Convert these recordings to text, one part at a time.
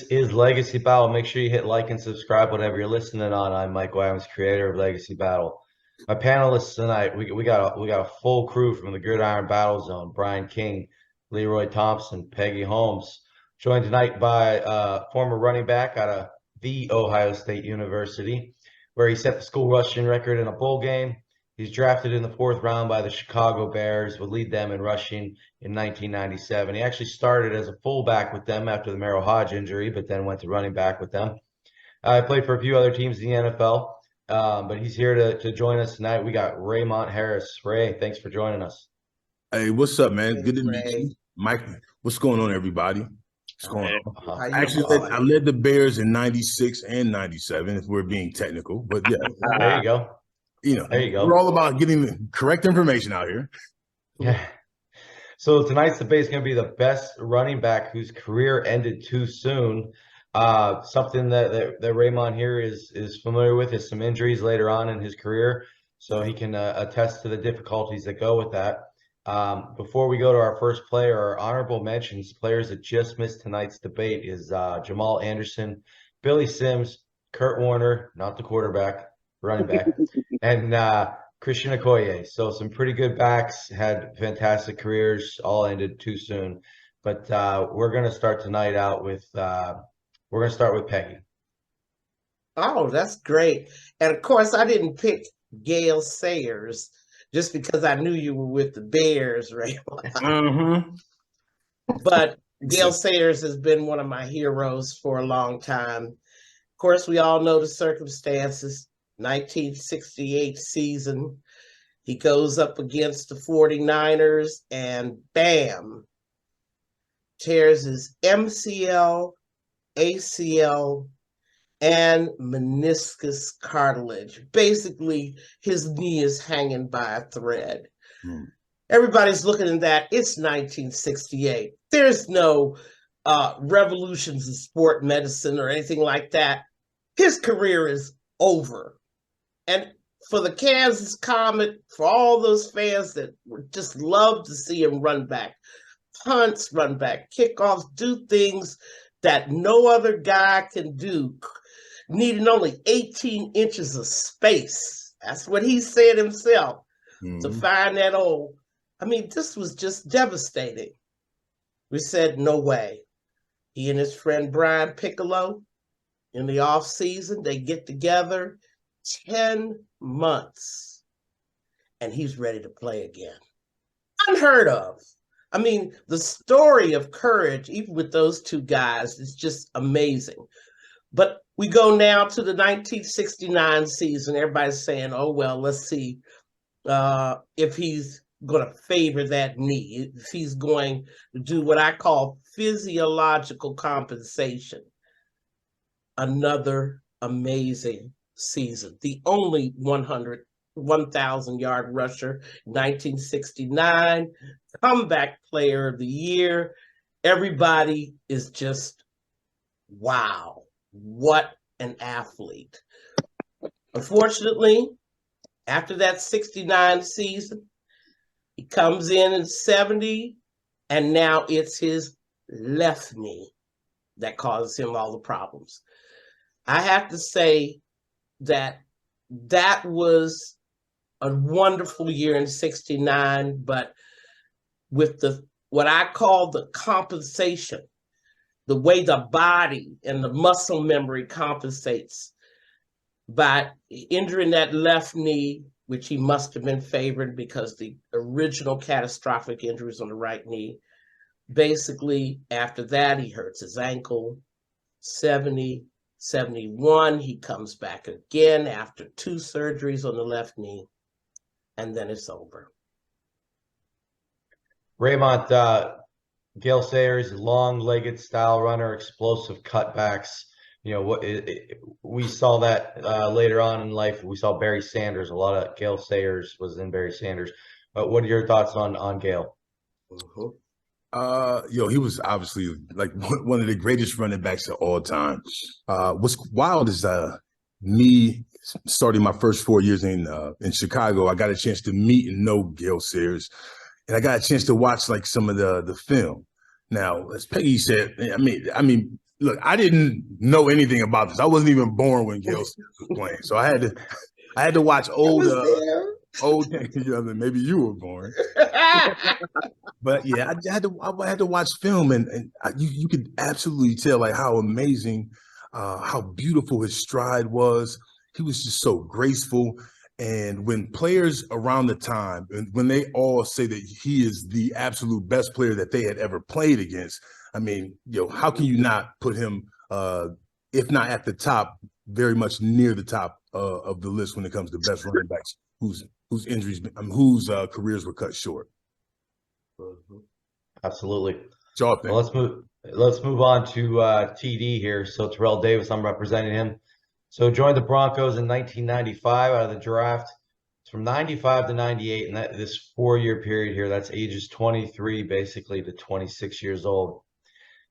This is Legacy Battle. Make sure you hit like and subscribe, whatever you're listening on. I'm Mike Williams, creator of Legacy Battle. My panelists tonight, we got a full crew from the Gridiron Battle Zone. Brian King, Leroy Thompson, Peggy Holmes. Joined tonight by former running back out of the Ohio State University, where he set the school rushing record in a bowl game. He's drafted in the 4th round by the Chicago Bears, would lead them in rushing in 1997. He actually started as a fullback with them after the Merrill Hodge injury, but then went to running back with them. I played for a few other teams in the NFL, but he's here to join us tonight. We got Raymont Harris. Ray, thanks for joining us. Hey, what's up, man? Good to meet you. Mike, what's going on, everybody? What's going on? Actually, I led the Bears in 96 and 97, if we're being technical. But yeah. There you go. There you go. We're all about getting the correct information out here. Yeah. So tonight's debate is going to be the best running back whose career ended too soon. Something that Raymond here is familiar with is some injuries later on in his career, so he can attest to the difficulties that go with that. Before we go to our first player, our honorable mentions, players that just missed tonight's debate is Jamal Anderson, Billy Sims, Kurt Warner, not the quarterback, running back, and Christian Okoye. So some pretty good backs, had fantastic careers, all ended too soon. But we're going to start tonight out with Peggy. Oh, that's great. And of course, I didn't pick Gale Sayers just because I knew you were with the Bears, right? But Gale Sayers has been one of my heroes for a long time. Of course, we all know the circumstances. 1968 season, he goes up against the 49ers and bam, tears his MCL, ACL, and meniscus cartilage. Basically, his knee is hanging by a thread. Everybody's looking at that. It's 1968. There's no revolutions in sport medicine or anything like that. His career is over. And for the Kansas Comet, for all those fans that would just love to see him run back, punts, run back, kickoffs, do things that no other guy can do, needing only 18 inches of space. That's what he said himself, to find that old. I mean, this was just devastating. We said, no way. He and his friend Brian Piccolo, in the off season, they get together, 10 months, and he's ready to play again. Unheard of. I mean, the story of courage, even with those two guys, is just amazing. But we go now to the 1969 season. Everybody's saying, oh, well, let's see if he's going to favor that knee, if he's going to do what I call physiological compensation. Another amazing season. The only 1,000-yard rusher, 1969, comeback player of the year. Everybody is just, wow, what an athlete. Unfortunately, after that 69 season, he comes in 70, and now it's his left knee that causes him all the problems. I have to say that was a wonderful year in 69, but with what I call the compensation, the way the body and the muscle memory compensates by injuring that left knee, which he must have been favored because the original catastrophic injuries on the right knee. Basically, after that, he hurts his ankle. 70, 71, he comes back again after 2 surgeries on the left knee, and then it's over. Raymond, Gale Sayers, long-legged style runner, explosive cutbacks. You know, we saw that later on in life. We saw Barry Sanders. A lot of Gale Sayers was in Barry Sanders. What are your thoughts on Gale? He was obviously like one of the greatest running backs of all time. What's wild is me starting my first 4 years in Chicago. I got a chance to meet and know Gale Sayers, and I got a chance to watch like some of the film. Now, as Peggy said, I mean, look, I didn't know anything about this. I wasn't even born when Gale Sayers was playing, so I had to watch old. Maybe you were born. But yeah, I had to watch film, and you could absolutely tell like how amazing, how beautiful his stride was. He was just so graceful. And when players around the time, and when they all say that he is the absolute best player that they had ever played against, I mean, how can you not put him, if not at the top, very much near the top of the list when it comes to best running backs whose careers were cut short. Absolutely. Well, let's move on to TD here. So Terrell Davis, I'm representing him. So joined the Broncos in 1995 out of the draft. It's from 95 to 98, and this 4-year period here, that's ages 23 basically to 26 years old.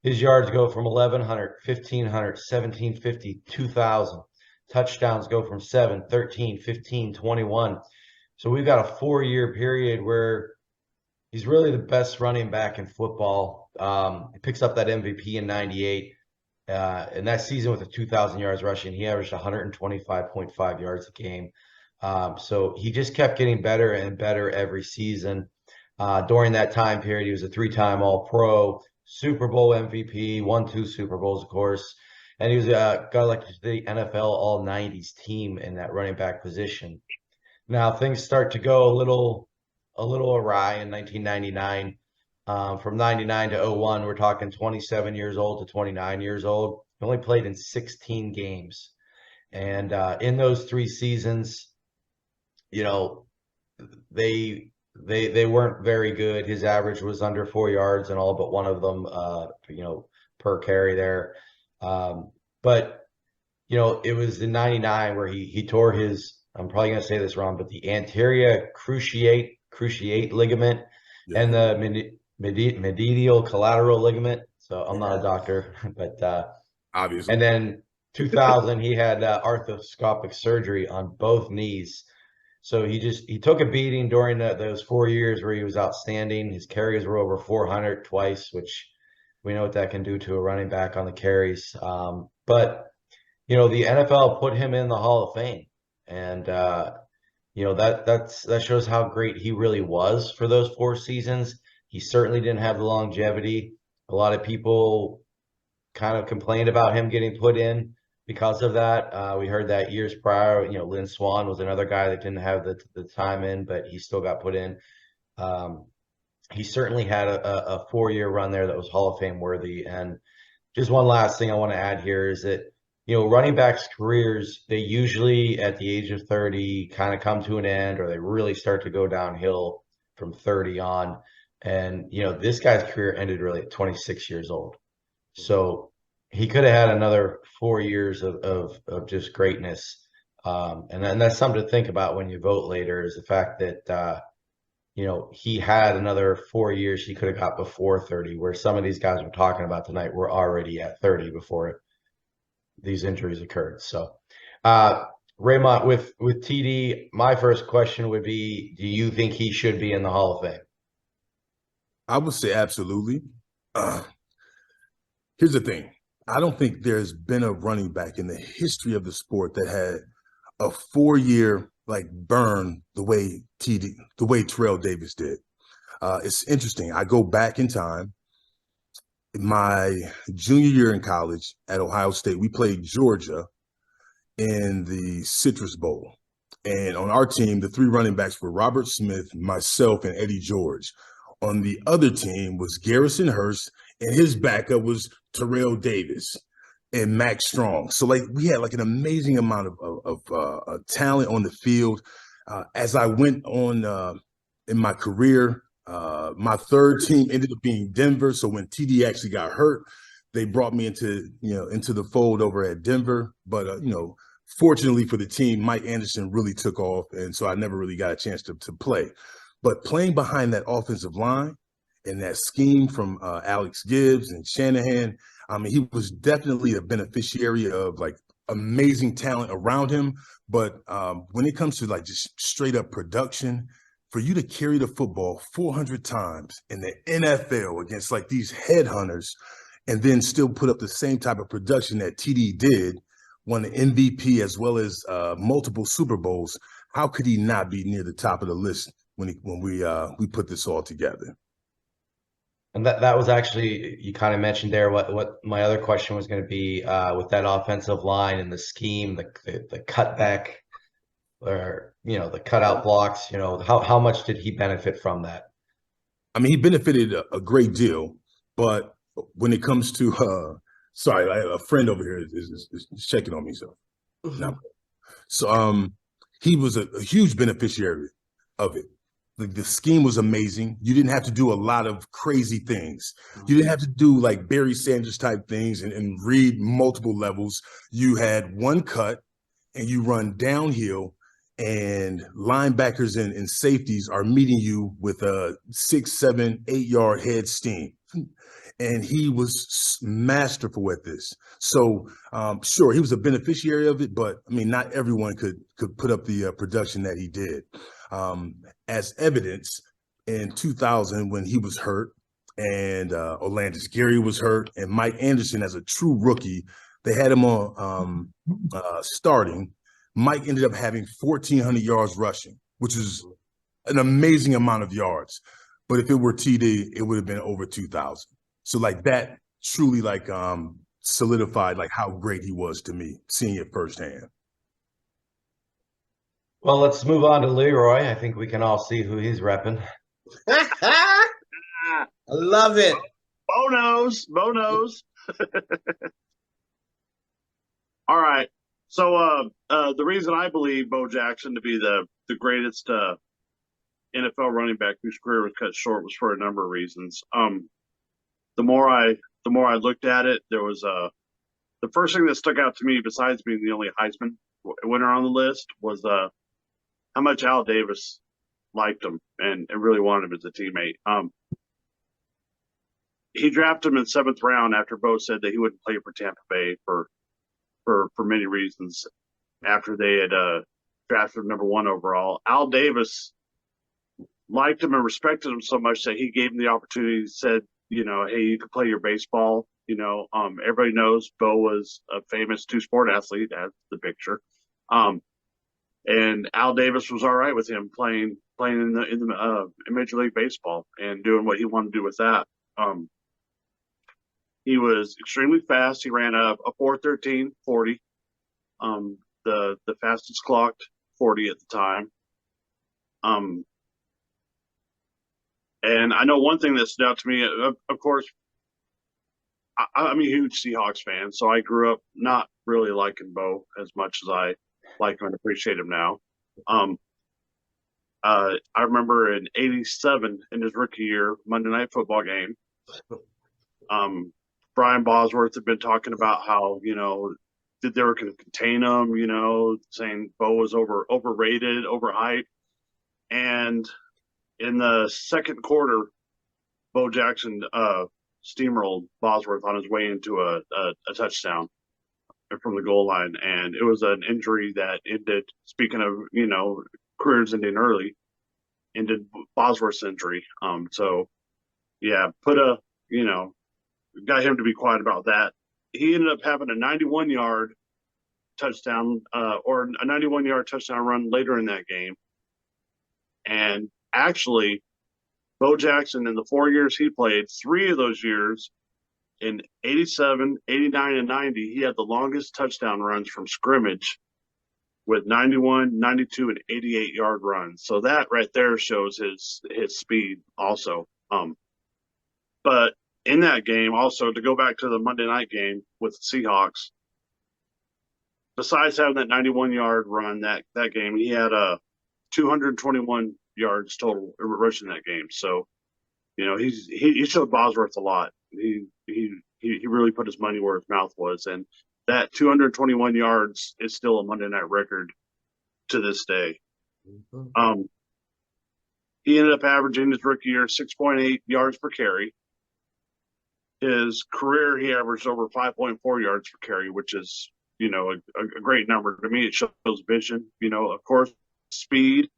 His yards go from 1,100, 1,500, 1,750, 2,000. Touchdowns go from 7, 13, 15, 21. So we've got a 4-year period where he's really the best running back in football. He picks up that MVP in 98. In that season with the 2,000 yards rushing, he averaged 125.5 yards a game. So he just kept getting better and better every season. During that time period, he was a 3-time All-Pro, Super Bowl MVP, won 2 Super Bowls, of course. And he was got elected to the NFL All-90s team in that running back position. Now things start to go a little awry in 1999. From 99 to 01, we're talking 27 years old to 29 years old. He only played in 16 games. And in those 3 seasons, they weren't very good. His average was under 4 yards in all but one of them, per carry there. But it was in 99 where he tore his, I'm probably going to say this wrong, but the anterior cruciate ligament and the medial collateral ligament. So I'm not a doctor, but obviously. And then 2000, he had arthroscopic surgery on both knees. So he took a beating during those 4 years where he was outstanding. His carries were over 400 twice, which we know what that can do to a running back on the carries. But the NFL put him in the Hall of Fame, and that shows how great he really was for those 4 seasons. He certainly didn't have the longevity. A lot of people kind of complained about him getting put in because of that. We heard that years prior. Lynn Swann was another guy that didn't have the time in, but he still got put in. He certainly had a 4-year run there that was Hall of Fame worthy. And just one last thing I want to add here is that running backs' careers, they usually at the age of 30 kind of come to an end, or they really start to go downhill from 30 on. And, this guy's career ended really at 26 years old. So he could have had another 4 years of just greatness. And that's something to think about when you vote later, is the fact that, he had another 4 years he could have got before 30, where some of these guys we're talking about tonight were already at 30 before these injuries occurred. So, Raymont, with TD, my first question would be, do you think he should be in the Hall of Fame? I would say absolutely. Here's the thing. I don't think there's been a running back in the history of the sport that had a 4-year burn the way Terrell Davis did. It's interesting. I go back in time. My junior year in college at Ohio State, we played Georgia in the Citrus Bowl. And on our team, the 3 running backs were Robert Smith, myself, and Eddie George. On the other team was Garrison Hurst, and his backup was Terrell Davis and Max Strong. So we had an amazing amount of talent on the field. As I went on in my career, my 3rd team ended up being Denver. So when TD actually got hurt, they brought me into the fold over at Denver. But fortunately for the team, Mike Anderson really took off, and so I never really got a chance to play. But playing behind that offensive line and that scheme from Alex Gibbs and Shanahan, I mean, he was definitely a beneficiary of amazing talent around him. But when it comes to just straight up production, for you to carry the football 400 times in the NFL against these headhunters and then still put up the same type of production that TD did, won the MVP as well as multiple Super Bowls, how could he not be near the top of the list when we put this all together? And that was actually, you kind of mentioned there what my other question was going to be, with that offensive line and the scheme, the cutback, or the cutout blocks. How much did he benefit from that? I mean, he benefited a great deal, but when it comes to sorry, a friend over here is checking on me, so no. So he was a huge beneficiary of it. The scheme was amazing. You didn't have to do a lot of crazy things. You didn't have to do like Barry Sanders type things and read multiple levels. You had one cut and you run downhill, and linebackers and safeties are meeting you with a 6, 7, 8 yard head steam. And he was masterful at this. So sure, he was a beneficiary of it, but I mean, not everyone could put up the production that he did. As evidence, in 2000, when he was hurt and Orlandis Gary was hurt and Mike Anderson, as a true rookie, they had him on starting. Mike ended up having 1,400 yards rushing, which is an amazing amount of yards. But if it were TD, it would have been over 2,000. So like that truly solidified like how great he was to me, seeing it firsthand. Well, let's move on to Leroy. I think we can all see who he's repping. I love it. Bo knows. All right. So the reason I believe Bo Jackson to be the greatest NFL running back whose career was cut short was for a number of reasons. The more I looked at it, there was the first thing that stuck out to me, besides being the only Heisman winner on the list, was how much Al Davis liked him and really wanted him as a teammate. He drafted him in 7th round after Bo said that he wouldn't play for Tampa Bay for many reasons. After they had drafted him number 1 overall, Al Davis liked him and respected him so much that he gave him the opportunity. He said, hey, you can play your baseball. Everybody knows Bo was a famous 2-sport athlete. That's the picture. And Al Davis was all right with him playing in Major League Baseball and doing what he wanted to do with that. He was extremely fast. He ran a 4.13 40, the fastest clocked 40 at the time. And I know one thing that stood out to me, of course, I'm a huge Seahawks fan, so I grew up not really liking Bo as much as I like him and appreciate him now. I remember in '87, in his rookie year, Monday Night Football game, Brian Bosworth had been talking about how, that they were going to contain him, saying Bo was overrated, overhyped. And in the second quarter, Bo Jackson steamrolled Bosworth on his way into a touchdown from the goal line. And it was an injury that ended, speaking of, careers ending early, ended Bosworth's injury. So, yeah, got him to be quiet about that. He ended up having a 91-yard touchdown or a 91-yard touchdown run later in that game. And actually, Bo Jackson, in the 4 years he played, 3 of those years, in 87, 89, and 90, he had the longest touchdown runs from scrimmage with 91, 92, and 88-yard runs. So that right there shows his speed also. But in that game, also, to go back to the Monday night game with the Seahawks, besides having that 91-yard run that game, he had 221 yards total rushing that game. So, he showed Bosworth a lot. He really put his money where his mouth was, and that 221 yards is still a Monday night record to this day. Mm-hmm. He ended up averaging his rookie year 6.8 yards per carry. His career, he averaged over 5.4 yards per carry, which is, a great number. To me, it shows vision, of course, speed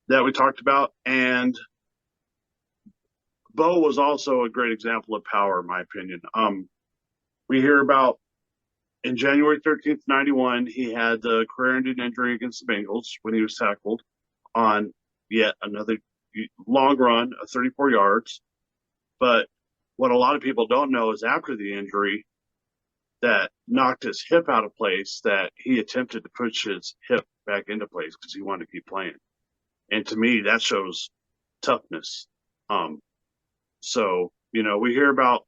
that we talked about. And Bo was also a great example of power, in my opinion. We hear about in January 13th, 91, he had the career-ending injury against the Bengals when he was tackled on yet another long run of 34 yards. But what a lot of people don't know is after the injury that knocked his hip out of place, that he attempted to push his hip back into place because he wanted to keep playing. And to me, that shows toughness. So, we hear about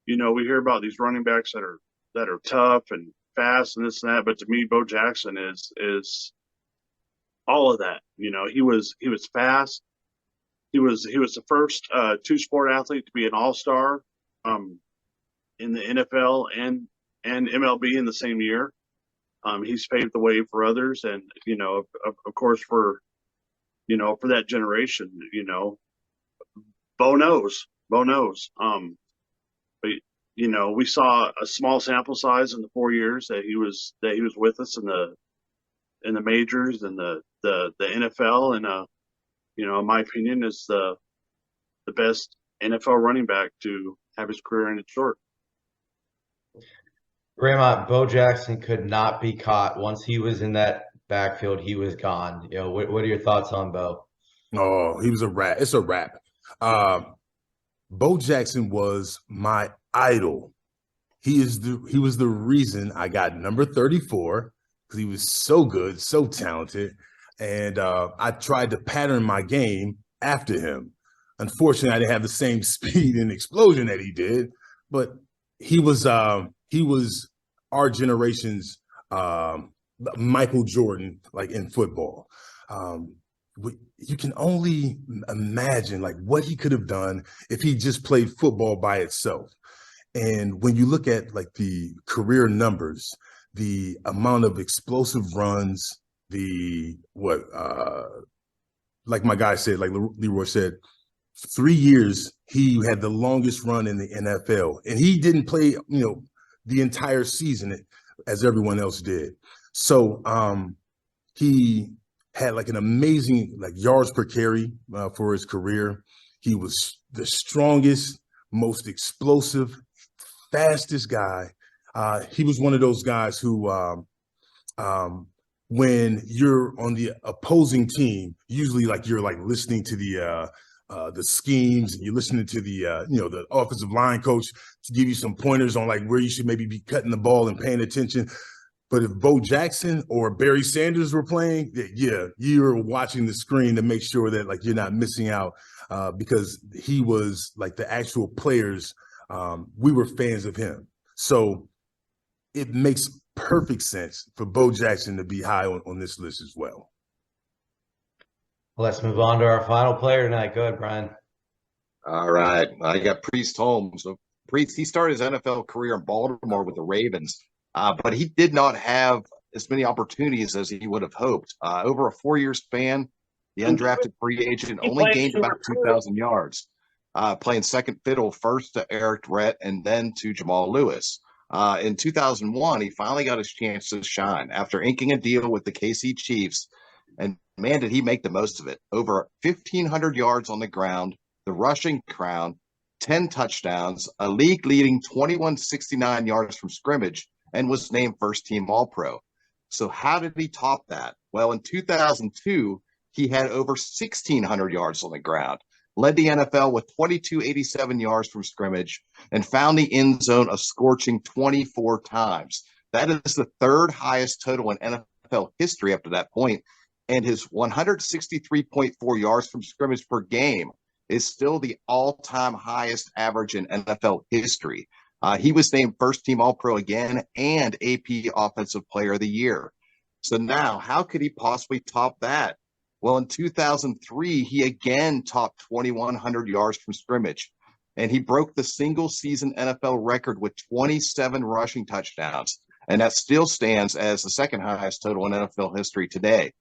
these running backs that are tough and fast and this and that. But to me, Bo Jackson is all of that. He was fast. He was the first two-sport athlete to be an all-star in the NFL and MLB in the same year. He's paved the way for others, and of course for that generation. Bo knows. But we saw a small sample size in the 4 years that he was with us in the majors and the NFL, and in my opinion, is the best NFL running back to have his career ended short. Raymont, Bo Jackson could not be caught. Once he was in that backfield, he was gone. What are your thoughts on Bo? Oh, he was a rat. It's a wrap. Bo Jackson was my idol. He was the reason I got number 34 because he was so good, so talented, and I tried to pattern my game after him. Unfortunately, I didn't have the same speed and explosion that he did, but he was our generation's Michael Jordan, like in football. You can only imagine like what he could have done if he just played football by itself. And when you look at like the career numbers, the amount of explosive runs, like my guy said, like Leroy said, 3 years he had the longest run in the NFL, and he didn't play, the entire season as everyone else did. So he had like an amazing like yards per carry for his career. He was the strongest, most explosive, fastest guy. He was one of those guys who, when you're on the opposing team, usually like you're like listening to the schemes, and you're listening to the offensive line coach to give you some pointers on like where you should maybe be cutting the ball and paying attention. But if Bo Jackson or Barry Sanders were playing, yeah, you're watching the screen to make sure that like you're not missing out because he was like the actual players. We were fans of him. So it makes perfect sense for Bo Jackson to be high on this list as well. Let's move on to our final player tonight. Go ahead, Brian. All right. I got Priest Holmes. So Priest, he started his NFL career in Baltimore with the Ravens, but he did not have as many opportunities as he would have hoped. Over a 4-year span, the undrafted free agent only gained about 2,000 yards, playing second fiddle first to Eric Brett and then to Jamal Lewis. In 2001, he finally got his chance to shine after inking a deal with the KC Chiefs. And man, did he make the most of it. Over 1,500 yards on the ground, the rushing crown, 10 touchdowns, a league-leading 2,169 yards from scrimmage, and was named first-team All-Pro. So how did he top that? Well, in 2002, he had over 1,600 yards on the ground, led the NFL with 2,287 yards from scrimmage, and found the end zone a scorching 24 times. That is the third highest total in NFL history up to that point. And his 163.4 yards from scrimmage per game is still the all-time highest average in NFL history. He was named first-team All-Pro again and AP Offensive Player of the Year. So now, how could he possibly top that? Well, in 2003, he again topped 2,100 yards from scrimmage, and he broke the single-season NFL record with 27 rushing touchdowns, and that still stands as the second highest total in NFL history today.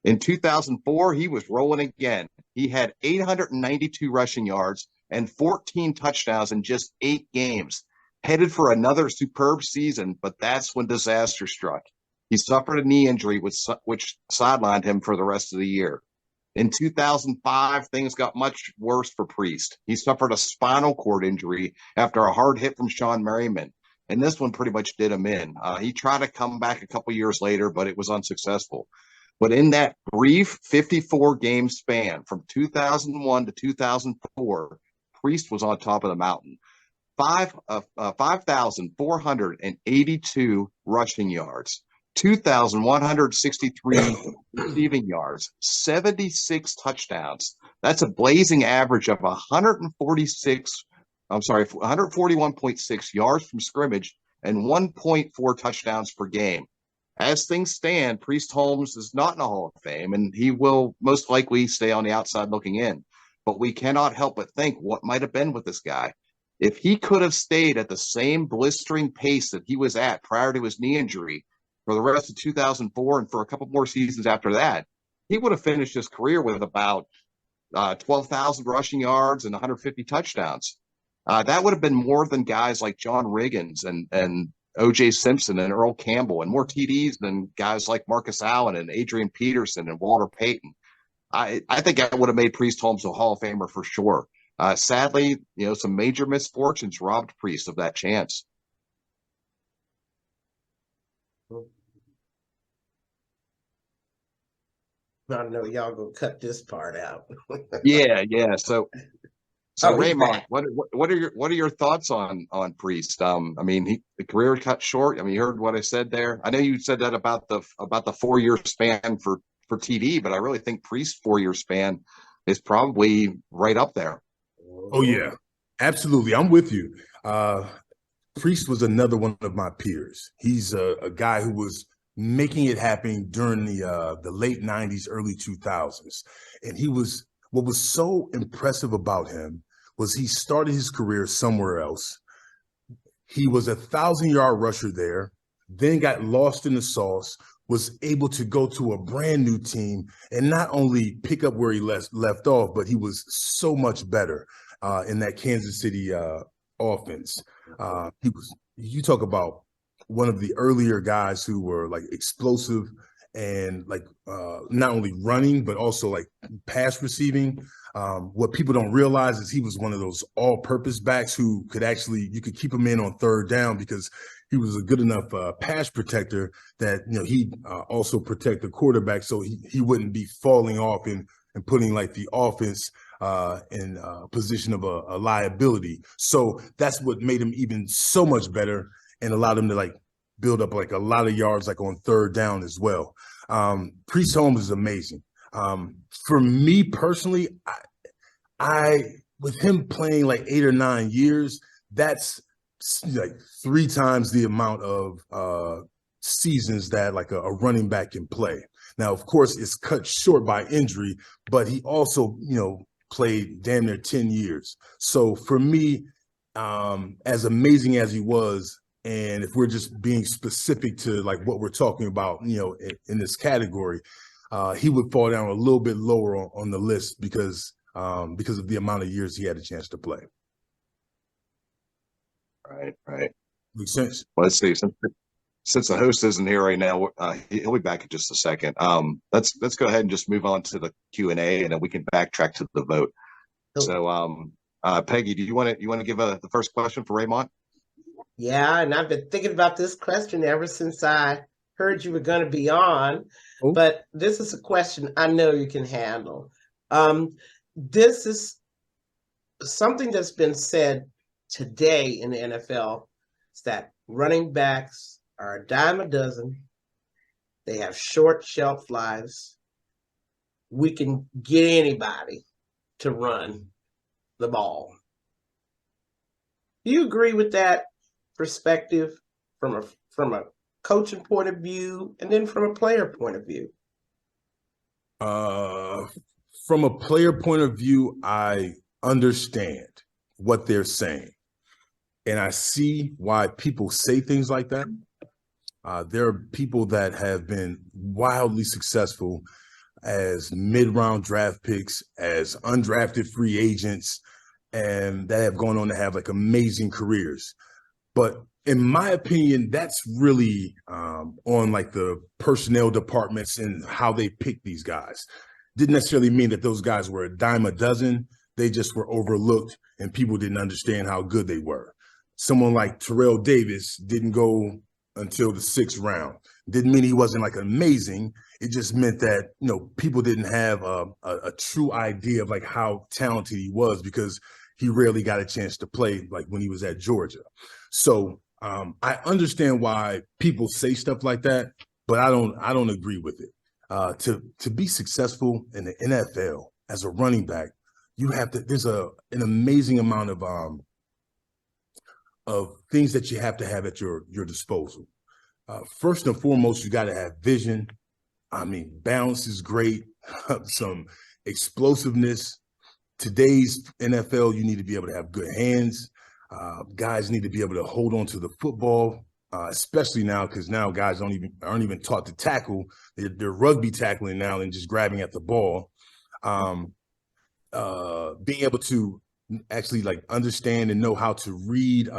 In 2004, he was rolling again. He had 892 rushing yards and 14 touchdowns in just 8 games, headed for another superb season, but that's when disaster struck. He suffered a knee injury, which sidelined him for the rest of the year. In 2005, things got much worse for Priest. He suffered a spinal cord injury after a hard hit from Sean Merriman, and this one pretty much did him in. He tried to come back a couple years later, but it was unsuccessful. But in that brief 54-game span from 2001 to 2004, Priest was on top of the mountain. 5,482 rushing yards, 2,163 receiving yards, 76 touchdowns. That's a blazing average of 141.6 yards from scrimmage and 1.4 touchdowns per game. As things stand, Priest Holmes is not in the Hall of Fame, and he will most likely stay on the outside looking in. But we cannot help but think what might have been with this guy. If he could have stayed at the same blistering pace that he was at prior to his knee injury for the rest of 2004 and for a couple more seasons after that, he would have finished his career with about 12,000 rushing yards and 150 touchdowns. That would have been more than guys like John Riggins and O.J. Simpson and Earl Campbell, and more TDs than guys like Marcus Allen and Adrian Peterson and Walter Payton. I think that would have made Priest Holmes a Hall of Famer for sure. Sadly, some major misfortunes robbed Priest of that chance. I know y'all gonna cut this part out. Yeah. So Raymont, Back. what are your thoughts on Priest? The career cut short. You heard what I said there. I know you said that about the 4-year span for TD, but I really think Priest's 4-year span is probably right up there. Oh yeah, absolutely. I'm with you. Priest was another one of my peers. He's a guy who was making it happen during the late 90s, early 2000s. And what was so impressive about him was he started his career somewhere else. He was a 1,000-yard rusher there, then got lost in the sauce, was able to go to a brand new team and not only pick up where he left off, but he was so much better in that Kansas City offense. You talk about one of the earlier guys who were like explosive and like not only running, but also like pass receiving. What people don't realize is he was one of those all-purpose backs who you could keep him in on third down because he was a good enough pass protector that he'd also protect the quarterback, so he wouldn't be falling off and putting like the offense in a position of a liability. So that's what made him even so much better and allowed him to like build up like a lot of yards like on third down as well. Priest Holmes is amazing. For me personally, I with him playing like 8 or 9 years, that's like 3 times the amount of seasons that like a running back can play. Now, of course, it's cut short by injury, but he also, played damn near 10 years. So for me, as amazing as he was, and if we're just being specific to like what we're talking about, in this category, he would fall down a little bit lower on the list because of the amount of years he had a chance to play. Right. Makes sense. Well, let's see. Since the host isn't here right now, he'll be back in just a second. Let's go ahead and just move on to the Q&A, and then we can backtrack to the vote. Cool. So, Peggy, do you want to give the first question for Raymont? Yeah, and I've been thinking about this question ever since I heard you were going to be on. Oh. But this is a question I know you can handle. This is something that's been said today in the NFL, is that running backs are a dime a dozen. They have short shelf lives. We can get anybody to run the ball. Do you agree with that perspective from a coaching point of view and then from a player point of view? From a player point of view, I understand what they're saying. And I see why people say things like that. There are people that have been wildly successful as mid-round draft picks, as undrafted free agents, and that have gone on to have like amazing careers. But in my opinion, that's really on like the personnel departments and how they pick these guys. Didn't necessarily mean that those guys were a dime a dozen. They just were overlooked and people didn't understand how good they were. someone like Terrell Davis didn't go until the 6th round. Didn't mean he wasn't like amazing. It just meant that, you know, people didn't have a true idea of like how talented he was because he rarely got a chance to play like when he was at Georgia. So I understand why people say stuff like that, but I don't agree with it. To be successful in the NFL as a running back, you have to. There's an amazing amount of things that you have to have at your disposal. First and foremost, you got to have vision. I mean, balance is great. Some explosiveness. Today's NFL, you need to be able to have good hands. Guys need to be able to hold on to the football, especially now because now guys aren't even taught to tackle. They're rugby tackling now and just grabbing at the ball. Being able to actually like understand and know how to read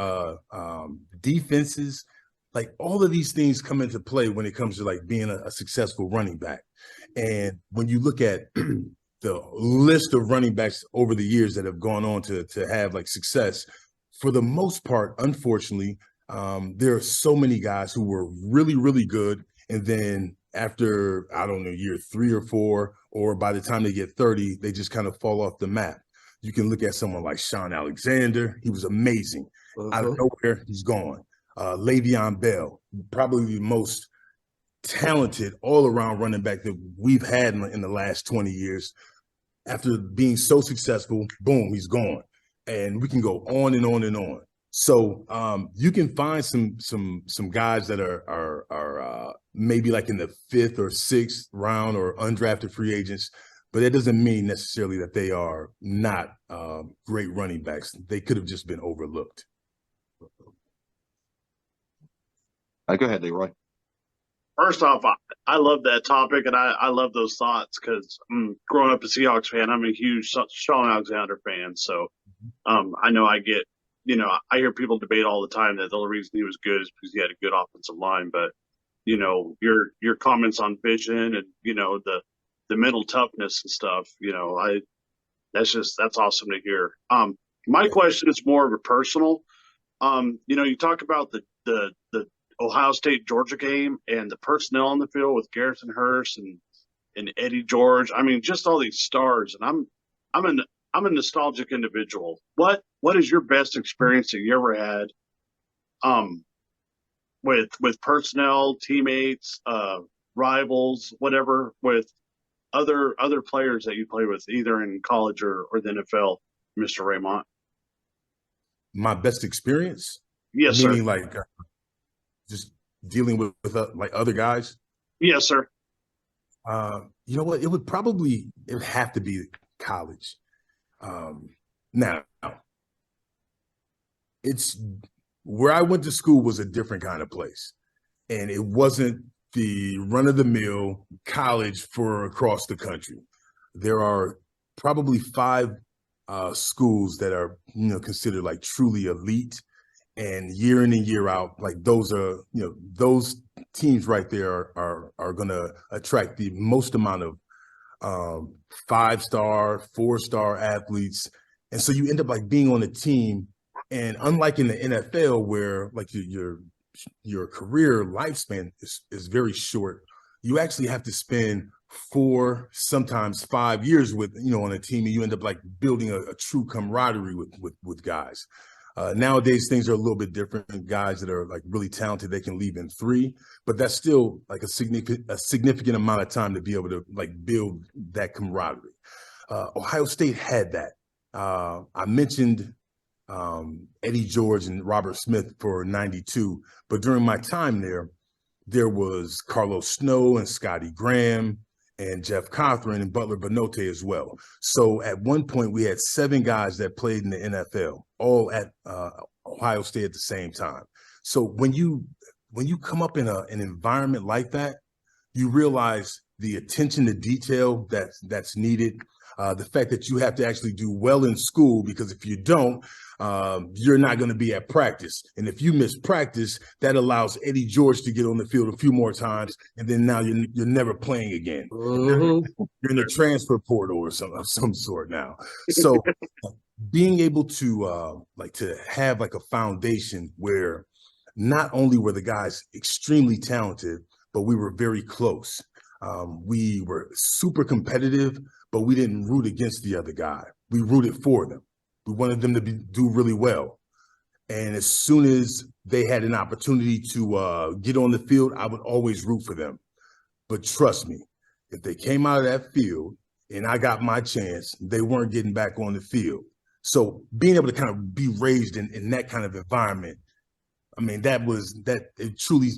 defenses, like all of these things come into play when it comes to like being a successful running back. And when you look at the list of running backs over the years that have gone on to have like success, for the most part, unfortunately, there are so many guys who were really, really good. And then after, I don't know, year 3 or 4, or by the time they get 30, they just kind of fall off the map. You can look at someone like Sean Alexander. He was amazing. Out of nowhere, he's gone. Le'Veon Bell, probably the most talented all-around running back that we've had in the last 20 years. After being so successful, boom, he's gone. And we can go on and on and on. So you can find some guys that are maybe like in the 5th or 6th round or undrafted free agents, but that doesn't mean necessarily that they are not great running backs. They could have just been overlooked. Go ahead, Leroy. First off, I love that topic, and I love those thoughts because growing up a Seahawks fan, I'm a huge Sean Alexander fan. So I know I get, I hear people debate all the time that the only reason he was good is because he had a good offensive line. But, your comments on vision and, the mental toughness and stuff, that's awesome to hear. My question is more of a personal. You talk about the Ohio State Georgia game and the personnel on the field with Garrison Hurst and Eddie George. I mean, just all these stars. And I'm a nostalgic individual. What is your best experience that you ever had with personnel, teammates, rivals, whatever, with other players that you play with, either in college or the NFL, Mr. Raymont? My best experience? Yes, sir. Meaning like just dealing with like other guys? Yes, sir. You know what? It would have to be college. Now, it's where I went to school was a different kind of place, and it wasn't the run-of-the-mill college for across the country. There are probably 5 schools that are considered like truly elite, and year in and year out, like those are those teams right there are going to attract the most amount of 5-star, 4-star athletes. And so you end up like being on a team, and unlike in the NFL where like your career lifespan is very short, you actually have to spend 4, sometimes 5 years with on a team, and you end up like building a true camaraderie with guys. Nowadays, things are a little bit different. Guys that are like really talented, they can leave in 3, but that's still like a significant amount of time to be able to like build that camaraderie. Ohio State had that. I mentioned Eddie George and Robert Smith for 92, but during my time there was Carlos Snow and Scotty Graham and Jeff Cothran and Butler Benote as well. So at one point we had 7 guys that played in the NFL, all at Ohio State at the same time. So when you come up in an environment like that, you realize the attention to detail that's needed. The fact that you have to actually do well in school, because if you don't, you're not going to be at practice. And if you miss practice, that allows Eddie George to get on the field a few more times, and then now you're never playing again. You're in a transfer portal or some sort now. So being able to to have like a foundation where not only were the guys extremely talented, but we were very close. We were super competitive, but we didn't root against the other guy. We rooted for them. We wanted them to do really well. And as soon as they had an opportunity to get on the field, I would always root for them. But trust me, if they came out of that field and I got my chance, they weren't getting back on the field. So being able to kind of be raised in that kind of environment, I mean, it truly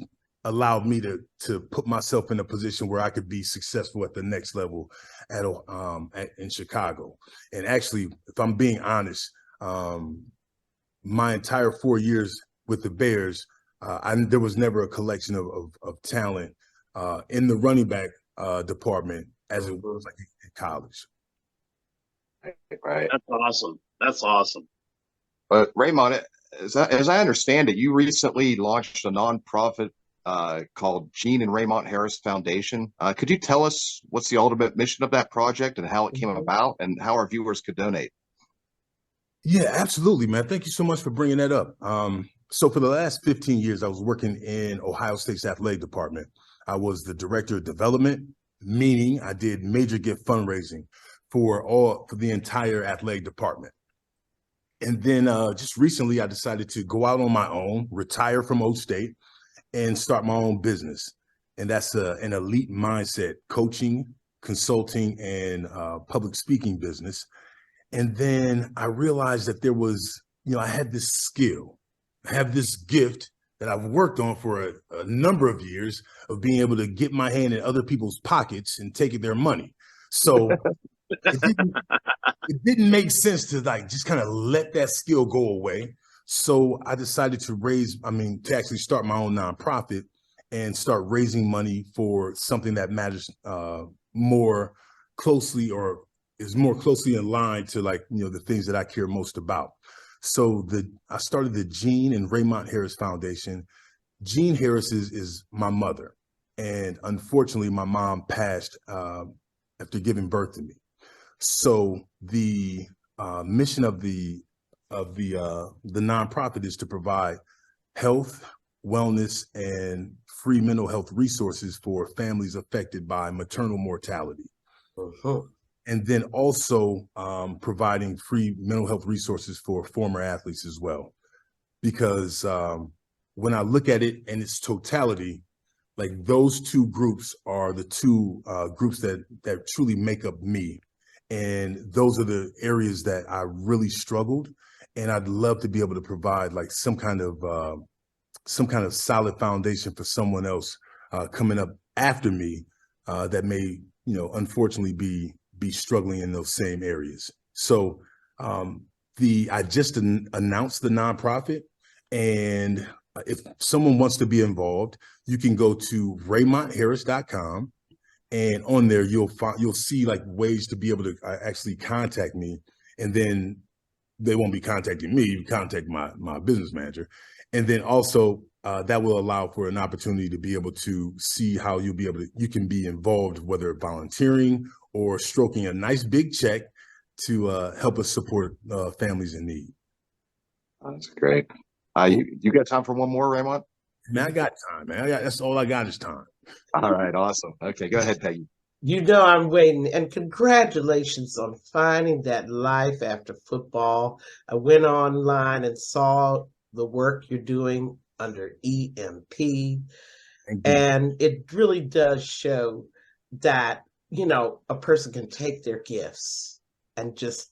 allowed me to put myself in a position where I could be successful at the next level in Chicago. And actually, if I'm being honest, my entire 4 years with the Bears, there was never a collection of talent in the running back department as it was like in college. Right. That's awesome. That's awesome. But Raymond, as I understand it, you recently launched a nonprofit called Gene and Raymont Harris Foundation. Could you tell us what's the ultimate mission of that project and how it came about and how our viewers could donate? Yeah, absolutely, man. Thank you so much for bringing that up. So for the last 15 years, I was working in Ohio State's athletic department. I was the director of development, meaning I did major gift fundraising for the entire athletic department. And then just recently, I decided to go out on my own, retire from Oak State, and start my own business. And that's an elite mindset coaching, consulting, and public speaking business. And then I realized that there was, I had this skill, I have this gift that I've worked on for a number of years of being able to get my hand in other people's pockets and take their money. So it didn't make sense to just kind of let that skill go away. So I decided to actually start my own nonprofit and start raising money for something that matters more closely or is more closely aligned to the things that I care most about. So I started the Gene and Raymont Harris Foundation. Gene Harris is my mother. And unfortunately, my mom passed after giving birth to me. So the mission of the nonprofit is to provide health, wellness, and free mental health resources for families affected by maternal mortality. Uh-huh. And then also providing free mental health resources for former athletes as well. Because when I look at it in its totality, those two groups are the two groups that truly make up me. And those are the areas that I really struggled. And I'd love to be able to provide some kind of solid foundation for someone else coming up after me that may, unfortunately be struggling in those same areas. So I just announced the nonprofit, and if someone wants to be involved, you can go to RaymontHarris.com, and on there you'll see ways to be able to actually contact me, and then they won't be contacting me. You contact my business manager, and then also that will allow for an opportunity to be able to see how you can be involved, whether volunteering or stroking a nice big check to help us support families in need. That's great. You got time for one more, Raymond? Man, I got time, man. That's all I got is time. All right, awesome. Okay, go ahead, Peggy. I'm waiting, and congratulations on finding that life after football. I went online and saw the work you're doing under EMP, and it really does show that, a person can take their gifts and just,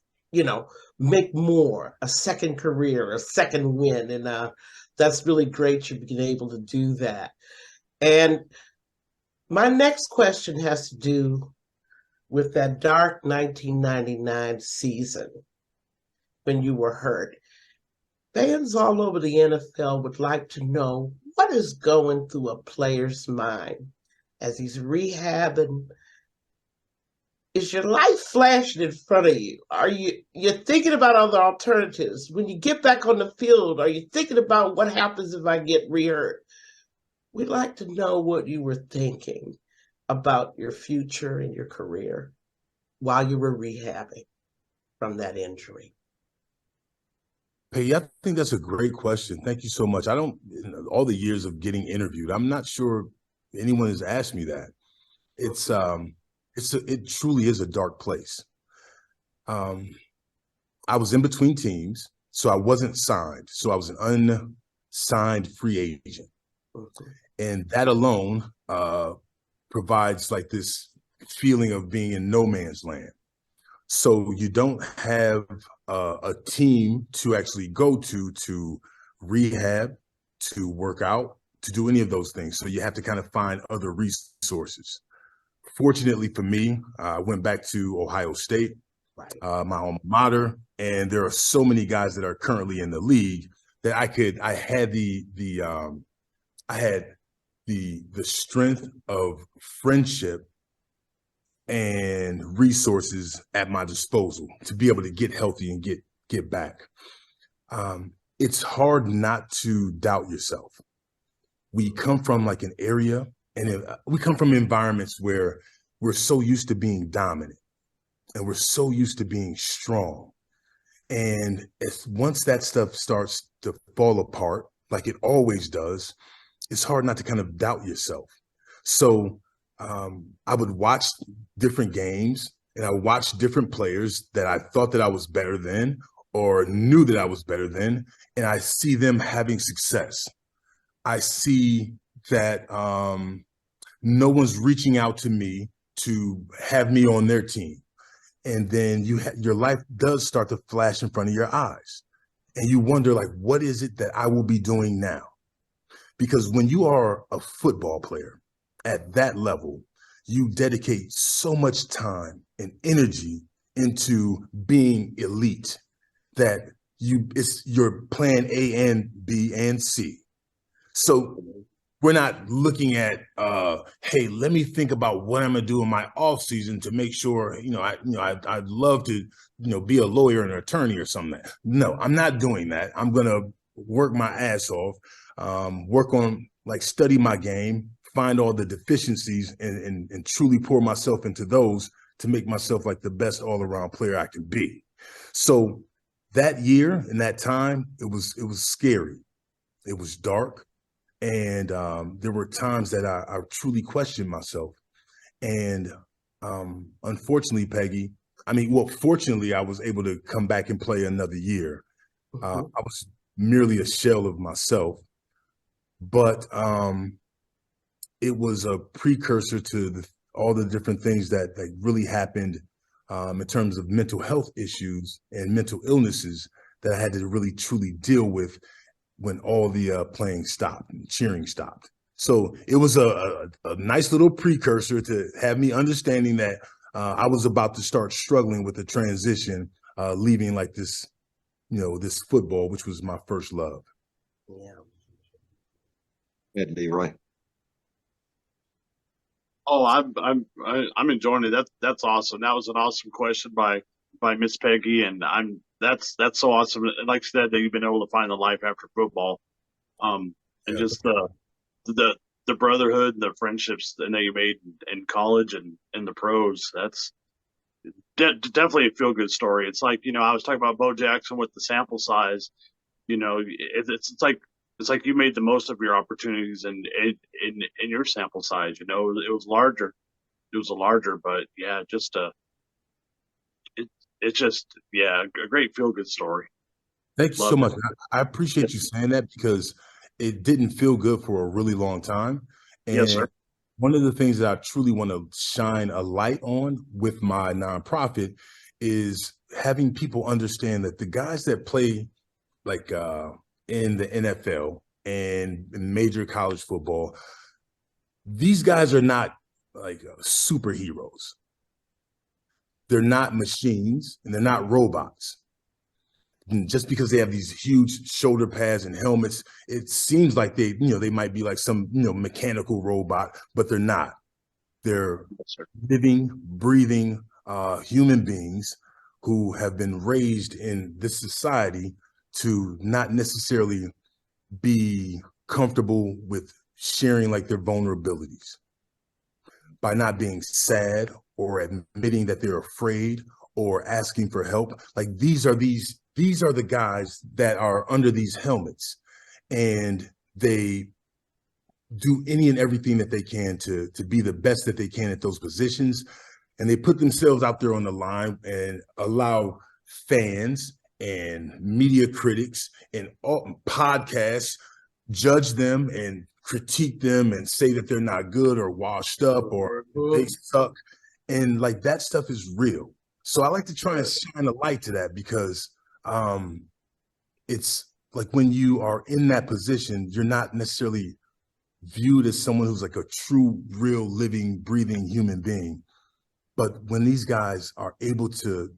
make more, a second career, a second win. And that's really great you've been able to do that. And my next question has to do with that dark 1999 season when you were hurt. Fans all over the NFL would like to know what is going through a player's mind as he's rehabbing. Is your life flashing in front of you? You're thinking about other alternatives? When you get back on the field, are you thinking about what happens if I get re-hurt? We'd like to know what you were thinking about your future and your career while you were rehabbing from that injury. Peggy, I think that's a great question. Thank you so much. I don't, in all the years of getting interviewed, I'm not sure anyone has asked me that. It truly is a dark place. I was in between teams, so I wasn't signed. So I was an unsigned free agent. And that alone provides like this feeling of being in no man's land. So you don't have a team to actually go to rehab, to work out, to do any of those things. So you have to kind of find other resources. Fortunately for me, I went back to Ohio State, my alma mater, and there are so many guys that are currently in the league that I had the strength of friendship and resources at my disposal to be able to get healthy and get back. It's hard not to doubt yourself. We come from like an area, and we come from environments where we're so used to being dominant and we're so used to being strong. And once that stuff starts to fall apart, like it always does, it's hard not to kind of doubt yourself. So I would watch different games, and I watched different players that I thought that I was better than or knew that I was better than, and I see them having success. I see that no one's reaching out to me to have me on their team. And then your life does start to flash in front of your eyes. And you wonder, like, what is it that I will be doing now? Because when you are a football player at that level, you dedicate so much time and energy into being elite that it's your plan A and B and C. So we're not looking at, hey, let me think about what I'm gonna do in my off season to make sure, I'd love to, be a lawyer and an attorney or something. No, I'm not doing that. I'm gonna work my ass off, work on, like, study my game, find all the deficiencies, and truly pour myself into those to make myself like the best all around player I can be. So that year and that time, it was scary. It was dark. And there were times that I truly questioned myself. And unfortunately, Peggy, fortunately, I was able to come back and play another year. I was merely a shell of myself. But it was a precursor to all the different things that really happened in terms of mental health issues and mental illnesses that I had to really, truly deal with when all the playing stopped and cheering stopped. So it was a nice little precursor to have me understanding that I was about to start struggling with the transition, leaving like this, this football, which was my first love. Yeah, Leroy. Oh, I'm enjoying it. That's awesome. That was an awesome question by Miss Peggy, and that's so awesome. And like I said, that you've been able to find the life after football, and just the brotherhood and the friendships that you made in college and in the pros. That's definitely a feel good story. It's like, I was talking about Bo Jackson with the sample size. It's like you made the most of your opportunities in your sample size. It was larger. It was a larger, but yeah, it's just a great feel good story. Thank you so much. I appreciate you saying that because it didn't feel good for a really long time. And yes, sir. One of the things that I truly want to shine a light on with my nonprofit is having people understand that the guys that play like in the NFL and in major college football, these guys are not like superheroes. They're not machines and they're not robots. And just because they have these huge shoulder pads and helmets, it seems like they might be like some, mechanical robot, but they're not. They're living, breathing human beings who have been raised in this society to not necessarily be comfortable with sharing like their vulnerabilities by not being sad or admitting that they're afraid or asking for help. Like these are the guys that are under these helmets, and they do any and everything that they can to be the best that they can at those positions. And they put themselves out there on the line and allow fans and media critics and all podcasts judge them and critique them and say that they're not good or washed up or they suck. And like that stuff is real. So I like to try and shine a light to that, because it's like when you are in that position, you're not necessarily viewed as someone who's like a true, real, living, breathing human being. But when these guys are able to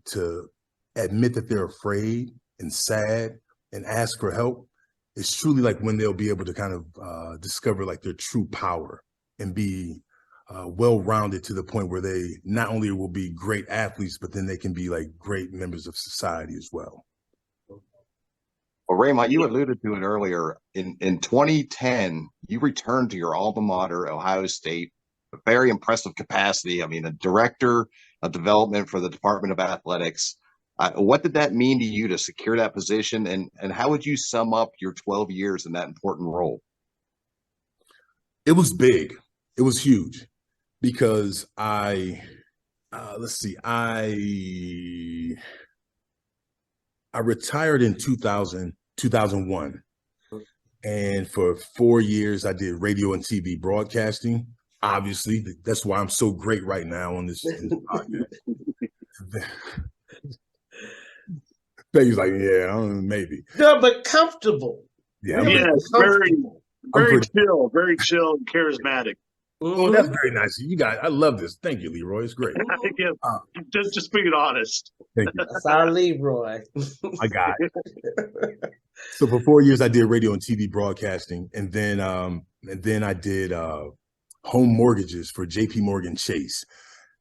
admit that they're afraid and sad and ask for help, it's truly like when they'll be able to kind of discover like their true power and be well-rounded to the point where they not only will be great athletes, but then they can be like great members of society as well. Well, Raymont, you alluded to it earlier. In 2010, you returned to your alma mater, Ohio State, a very impressive capacity. I mean, a director of development for the Department of Athletics. What did that mean to you to secure that position, and how would you sum up your 12 years in that important role? It was big. It was huge, because I retired in 2001. And for 4 years, I did radio and TV broadcasting. Obviously, that's why I'm so great right now on this podcast. He's like, yeah, I don't know, maybe. No, but comfortable. Yeah, Really very chill and charismatic. Oh, that's very nice. You guys, I love this. Thank you, Leroy. It's great. Yeah, just being honest. Thank you. That's our Leroy. I got it. So for 4 years, I did radio and TV broadcasting, and then I did home mortgages for JP Morgan Chase.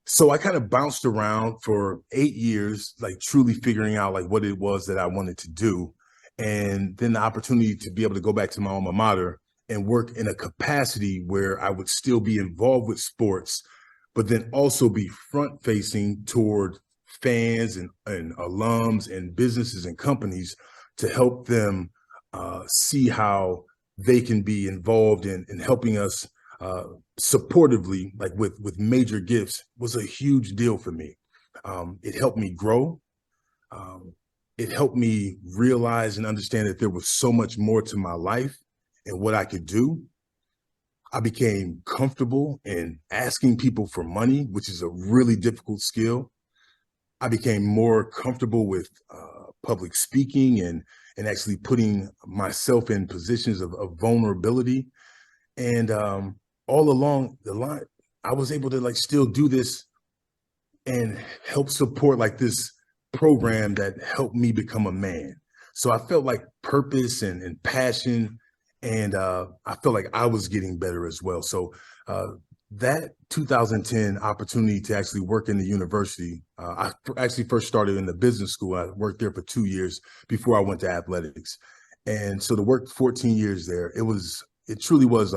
So I kind of bounced around for 8 years, like truly figuring out like what it was that I wanted to do. And then the opportunity to be able to go back to my alma mater and work in a capacity where I would still be involved with sports, but then also be front facing toward fans and alums and businesses and companies to help them see how they can be involved in helping us supportively, like with major gifts, was a huge deal for me. It helped me grow. It helped me realize and understand that there was so much more to my life and what I could do. I became comfortable in asking people for money, which is a really difficult skill. I became more comfortable with public speaking and actually putting myself in positions of vulnerability. And all along the line, I was able to like still do this and help support like this program that helped me become a man. So I felt like purpose and passion, and I felt like I was getting better as well. So that 2010 opportunity to actually work in the university, I actually first started in the business school. I worked there for 2 years before I went to athletics. And so to work 14 years there, it truly was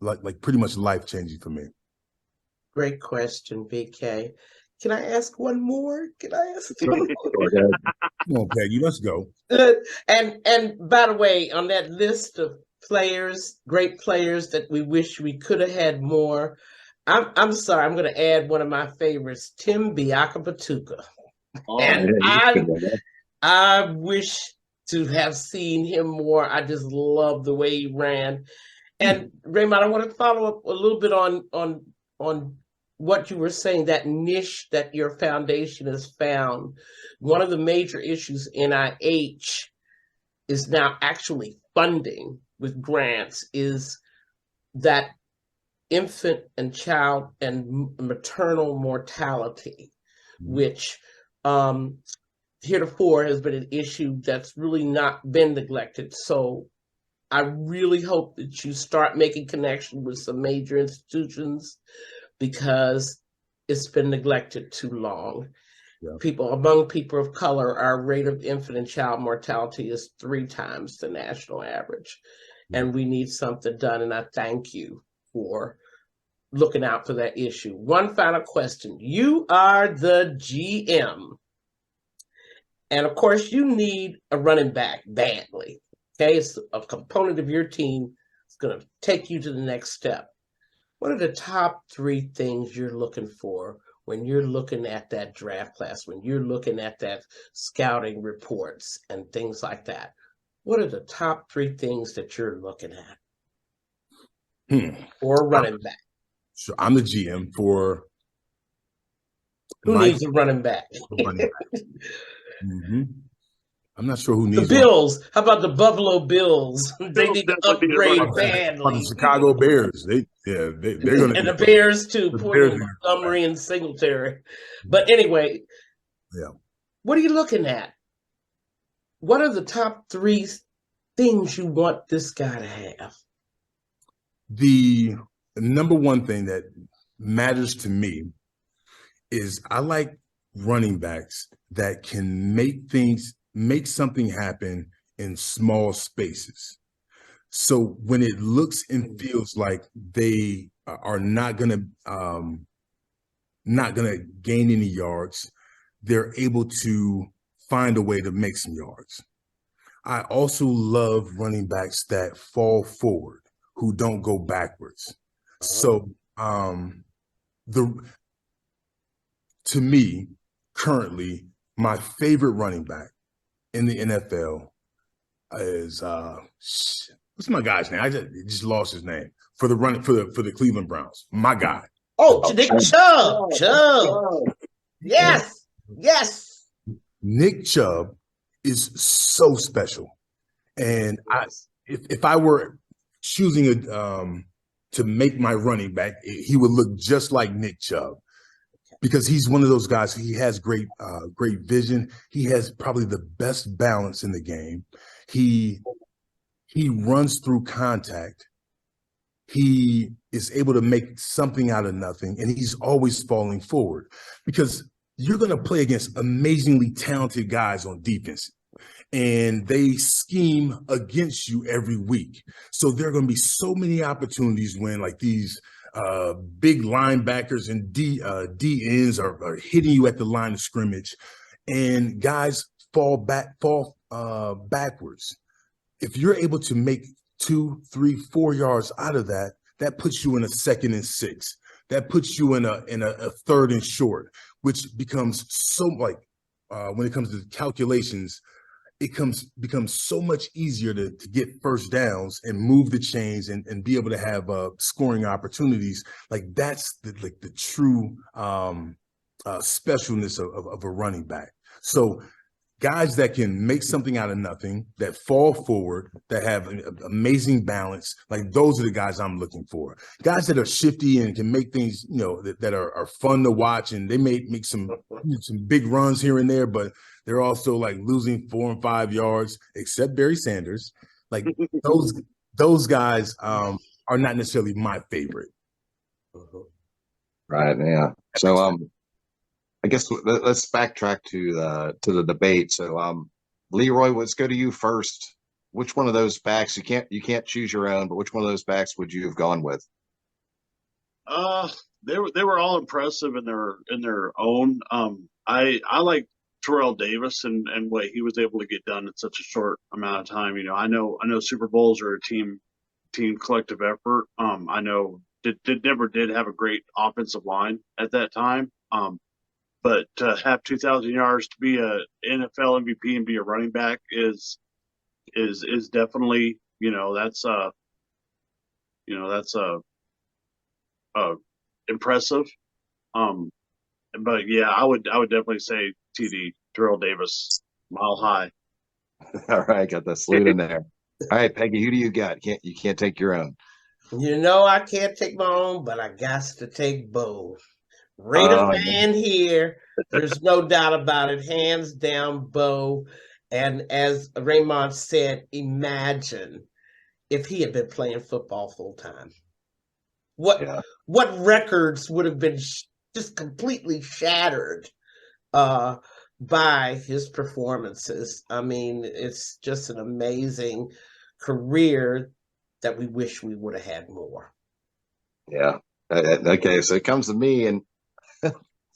like pretty much life-changing for me. Great question, BK. Can I ask one more? Can I ask one more? Come on, Peggy, let's go. And by the way, on that list of players, great players that we wish we could have had more, I'm sorry, I'm going to add one of my favorites, Tim Biakabatuka. Oh, And I wish to have seen him more. I just love the way he ran. And Raymond, I want to follow up a little bit on what you were saying, that niche that your foundation has found. One of the major issues NIH is now actually funding with grants is that infant and child and maternal mortality, which heretofore has been an issue that's really not been neglected. So I really hope that you start making connection with some major institutions, because it's been neglected too long. Yeah. Among people of color, our rate of infant and child mortality is 3 times the national average. Yeah. And we need something done. And I thank you for looking out for that issue. One final question. You are the GM. And of course, you need a running back badly. Okay, it's a component of your team. It's going to take you to the next step. What are the top 3 things you're looking for when you're looking at that draft class, when you're looking at that scouting reports and things like that? What are the top 3 things that you're looking at for a running back? So I'm the GM for who needs a running back? Mm-hmm. I'm not sure who needs the Bills. How about the Buffalo Bills? They need to upgrade badly. The Chicago Bears. They're gonna and the Bears too. Poor Montgomery and Singletary. But anyway, what are you looking at? What are the top 3 things you want this guy to have? The number one thing that matters to me is I like running backs that can make something happen in small spaces. So when it looks and feels like they are not gonna gain any yards, they're able to find a way to make some yards. I also love running backs that fall forward, who don't go backwards. So to me, currently, my favorite running back in the NFL is what's my guy's name? I just lost his name for the Cleveland Browns. My guy. Oh, Nick Chubb. Yes. Nick Chubb is so special, and if I were choosing to make my running back, he would look just like Nick Chubb. Because he's one of those guys. He has great vision. He has probably the best balance in the game. He runs through contact. He is able to make something out of nothing, and he's always falling forward. Because you're going to play against amazingly talented guys on defense, and they scheme against you every week. So there are going to be so many opportunities when like these big linebackers and D ends are hitting you at the line of scrimmage, and guys fall backwards. If you're able to make 2, 3, 4 yards out of that, that puts you in a 2nd and 6. That puts you in a 3rd and short, which becomes so when it comes to calculations, it becomes so much easier to get first downs and move the chains and be able to have scoring opportunities. Like that's the true specialness of a running back. So guys that can make something out of nothing, that fall forward, that have an amazing balance, like those are the guys I'm looking for. Guys that are shifty and can make things, that are fun to watch, and they may make some big runs here and there, but they're also like losing 4 and 5 yards, except Barry Sanders. Like those guys are not necessarily my favorite. Right. Yeah. So I guess let's backtrack to the debate. So Leroy, let's go to you first. Which one of those backs, you can't choose your own, but which one of those backs would you have gone with? They were all impressive in their own. I like Terrell Davis and what he was able to get done in such a short amount of time. I know Super Bowls are a team collective effort. I know Denver did have a great offensive line at that time. But to have 2,000 yards, to be a NFL MVP and be a running back is definitely, that's impressive. But yeah, I would definitely say TD, Terrell Davis, mile high. All right, got the salute in there. All right, Peggy, who do you got? You can't take your own. I can't take my own, but I got to take both. Raider fan here. There's no doubt about it. Hands down, Bo. And as Raymont said, imagine if he had been playing football full time. What records would have been just completely shattered by his performances? I mean, it's just an amazing career that we wish we would have had more. Yeah. Okay, so it comes to me, and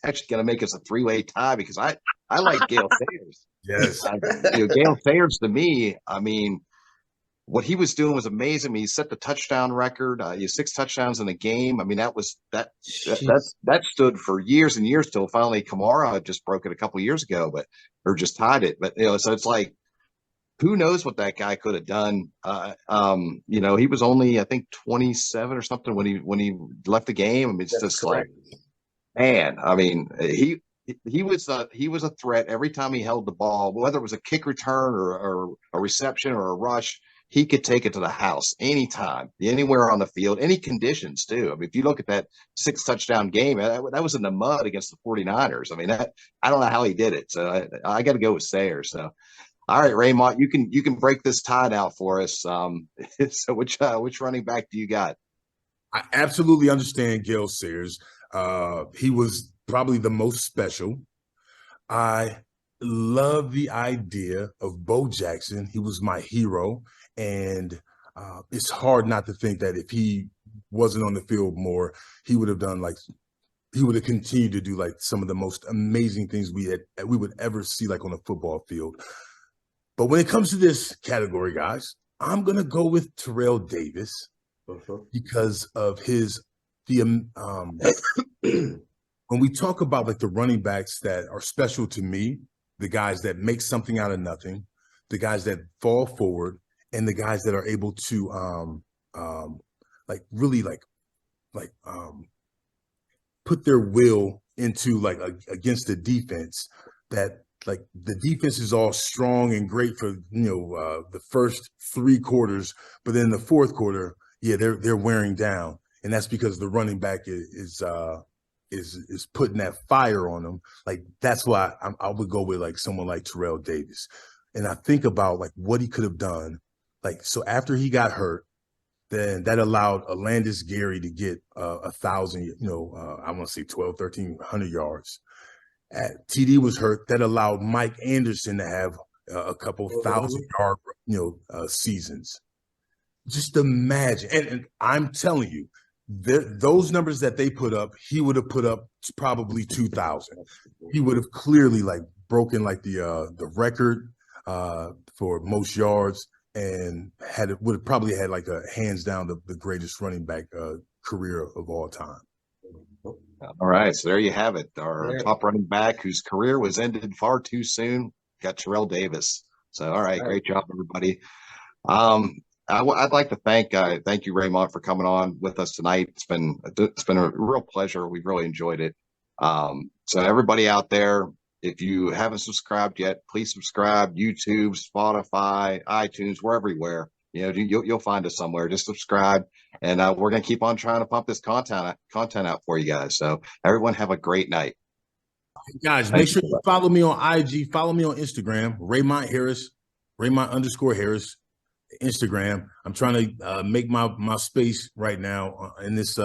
actually going to make us a three-way tie because I like Gale Sayers. Yes. Gale Sayers to me, I mean, what he was doing was amazing. I mean, he set the touchdown record. He had 6 touchdowns in a game. I mean, that stood for years and years till finally Kamara just broke it a couple of years ago, or just tied it. But so it's like, who knows what that guy could have done? He was only, I think, 27 or something when he left the game. I mean, it's That's just correct. like, man. I mean, he was a threat every time he held the ball, whether it was a kick return or a reception or a rush. He could take it to the house anytime, anywhere on the field, any conditions too. I mean, if you look at that 6 touchdown game, that was in the mud against the 49ers. I mean, I don't know how he did it. So I got to go with Sayers. So, all right, Raymont, you can break this tie now for us. So which running back do you got? I absolutely understand Gale Sayers. He was probably the most special. I love the idea of Bo Jackson. He was my hero. And it's hard not to think that if he wasn't on the field more, he would have continued to do like some of the most amazing things we would ever see like on a football field. But when it comes to this category, guys, I'm going to go with Terrell Davis because of when we talk about like the running backs that are special to me, the guys that make something out of nothing, the guys that fall forward, and the guys that are able to really put their will into like against the defense, that like the defense is all strong and great for the first 3 quarters, but then the fourth quarter, they're wearing down, and that's because the running back is putting that fire on them. Like that's why I would go with like someone like Terrell Davis, and I think about like what he could have done. Like, so after he got hurt, then that allowed Alandis Gary to get 1,000, I want to say 1,300 yards. TD was hurt. That allowed Mike Anderson to have a couple 1,000-yard, seasons. Just imagine. And I'm telling you, those numbers that they put up, he would have put up probably 2,000. He would have clearly like broken like the record for most yards, and would have probably had like a hands down the greatest running back career of all time. All right, so there you have it. Our top running back whose career was ended far too soon got Terrell Davis. So, all right, great job, everybody. I'd like to thank you, Raymont, for coming on with us tonight. It's been a real pleasure. We've really enjoyed it. So everybody out there, if you haven't subscribed yet, please subscribe. YouTube, Spotify, iTunes, we're everywhere. You'll find us somewhere. Just subscribe, and we're going to keep on trying to pump this content out for you guys. So everyone have a great night. Guys, make sure you follow me on IG. Follow me on Instagram, Raymont Harris, Raymont_Harris, Instagram. I'm trying to make my space right now in this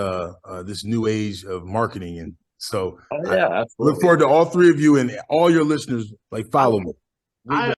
new age of marketing, and so I look forward to all 3 of you and all your listeners. Like, follow me.